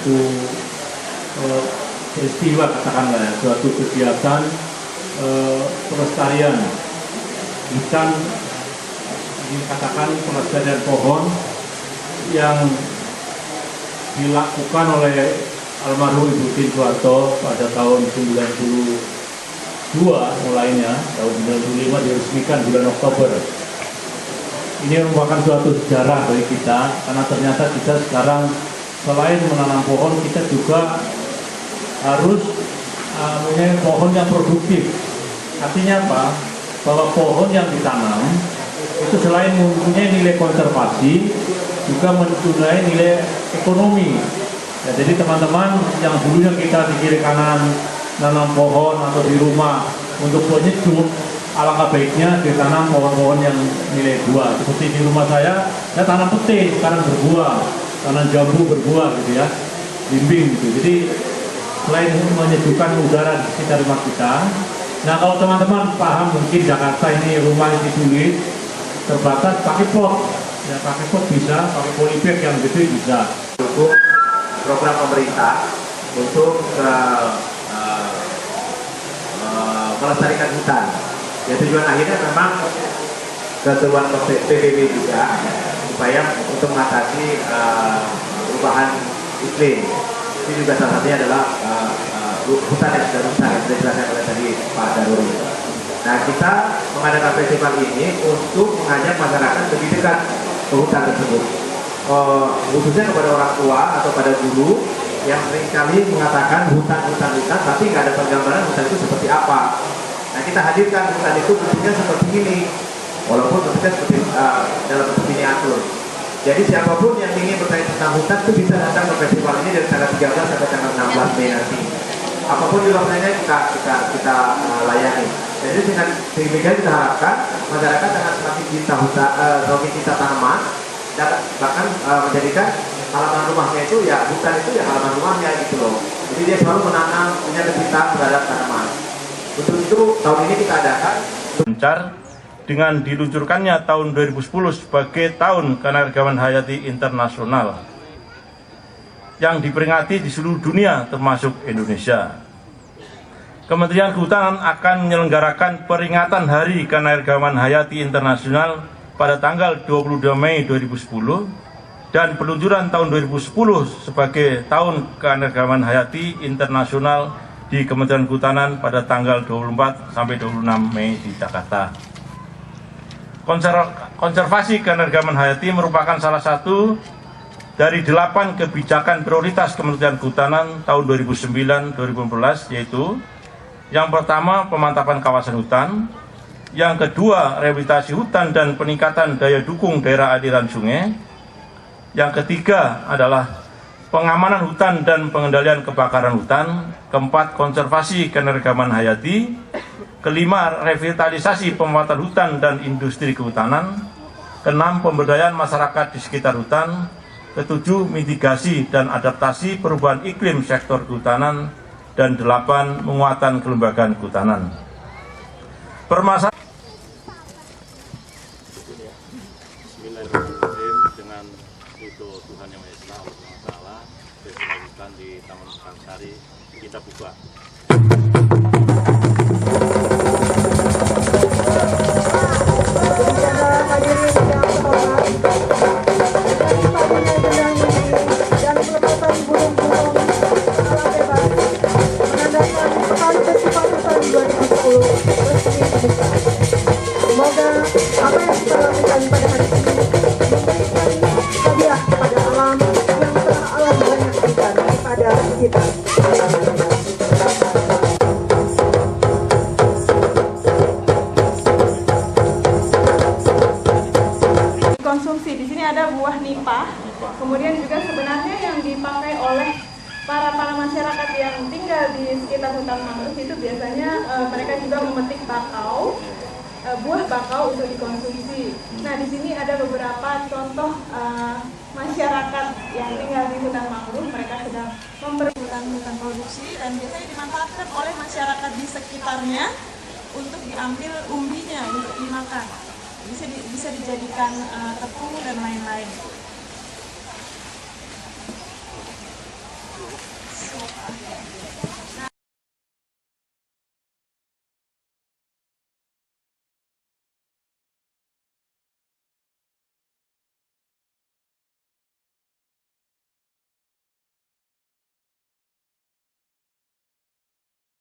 suatu peristiwa, katakanlah ya, suatu kegiatan pelestarian hutan, dikatakan pelestarian pohon yang dilakukan oleh almarhum Ibu Tien Soeharto pada tahun 92 mulainya, tahun 95 diresmikan bulan Oktober. Ini merupakan suatu sejarah bagi kita, karena ternyata kita sekarang selain menanam pohon, kita juga harus mempunyai pohon yang produktif. Artinya apa? Bahwa pohon yang ditanam itu selain mempunyai nilai konservasi, juga mempunyai nilai ekonomi. Ya, jadi teman-teman yang dulunya kita di kiri kanan nanam pohon atau di rumah untuk penyejuk, alangkah baiknya ditanam pohon-pohon yang nilai buah. Seperti di rumah saya tanam pete, sekarang berbuah, tanam jambu berbuah gitu ya, bimbing gitu. Jadi selain menyejukkan udara di sekitar rumah kita. Nah, kalau teman-teman paham, mungkin Jakarta ini rumah yang sulit, terbatas, pakai pot. Ya, pakai pot bisa, pakai polybag yang gede bisa. Dukung program pemerintah untuk melestarikan hutan. Ya, tujuan akhirnya memang keseruan PBB juga supaya untuk mengatasi perubahan iklim. Ini juga salah satunya adalah hutan yang sudah rusak yang sudah dijelaskan oleh tadi Pak Daruri. Nah, kita mengadakan festival ini untuk mengajak masyarakat lebih dekat ke hutan tersebut, khususnya kepada orang tua atau pada guru yang seringkali mengatakan hutan, tapi nggak ada penggambaran hutan itu seperti apa. Nah, kita hadirkan hutan itu bentuknya seperti ini, walaupun bentuknya seperti dalam bentuk miniatur. Jadi siapapun yang ingin bertanya tentang hutan itu bisa datang ke festival ini dari tanggal 13 sampai tanggal 16 Mei nanti. Apapun juga pertanyaannya kita layani. Jadi sehingga kita harapkan masyarakat dengan semakin cinta hutan, semakin cinta tanaman, dan bahkan menjadikan halaman rumahnya itu ya hutan itu ya halaman rumahnya gitu loh. Jadi dia selalu menanam, punya kecintaan terhadap tanaman. Untuk itu tahun ini kita adakan dengan diluncurkannya tahun 2010 sebagai Tahun Keanekaragaman Hayati Internasional yang diperingati di seluruh dunia termasuk Indonesia. Kementerian Kehutanan akan menyelenggarakan peringatan Hari Keanekaragaman Hayati Internasional pada tanggal 22 Mei 2010 dan peluncuran tahun 2010 sebagai Tahun Keanekaragaman Hayati Internasional di Kementerian Kehutanan pada tanggal 24 sampai 26 Mei di Jakarta. Konservasi keanekaragaman hayati merupakan salah satu dari 8 kebijakan prioritas Kementerian Kehutanan tahun 2009-2014, yaitu yang pertama pemantapan kawasan hutan, yang kedua rehabilitasi hutan dan peningkatan daya dukung daerah aliran sungai, yang ketiga adalah pengamanan hutan dan pengendalian kebakaran hutan, keempat konservasi keanekaragaman hayati, kelima revitalisasi pemanfaatan hutan dan industri kehutanan, keenam pemberdayaan masyarakat di sekitar hutan, ketujuh mitigasi dan adaptasi perubahan iklim sektor kehutanan, dan 8 penguatan kelembagaan kehutanan. Permasalahan dengan itu Tuhan Yang Maha Esa, Allah Taala, festival hutan di Taman Mekarsari kita buka. Semoga apa yang kita lakukan pada hari ini memberikan hadiah kepada alam yang telah alam banyak berikan kepada kita. Konsumsi di sini ada buah nipah, kemudian juga sebenarnya yang dipakai oleh para masyarakat yang tinggal di sekitar hutan mangrove itu biasanya mereka juga memetik bakau, buah bakau untuk dikonsumsi. Nah, di sini ada beberapa contoh masyarakat yang tinggal di hutan mangrove, mereka sedang memberi hutan produksi dan biasanya dimanfaatkan oleh masyarakat di sekitarnya untuk diambil umbinya untuk dimakan. Bisa dijadikan tepung dan lain-lain.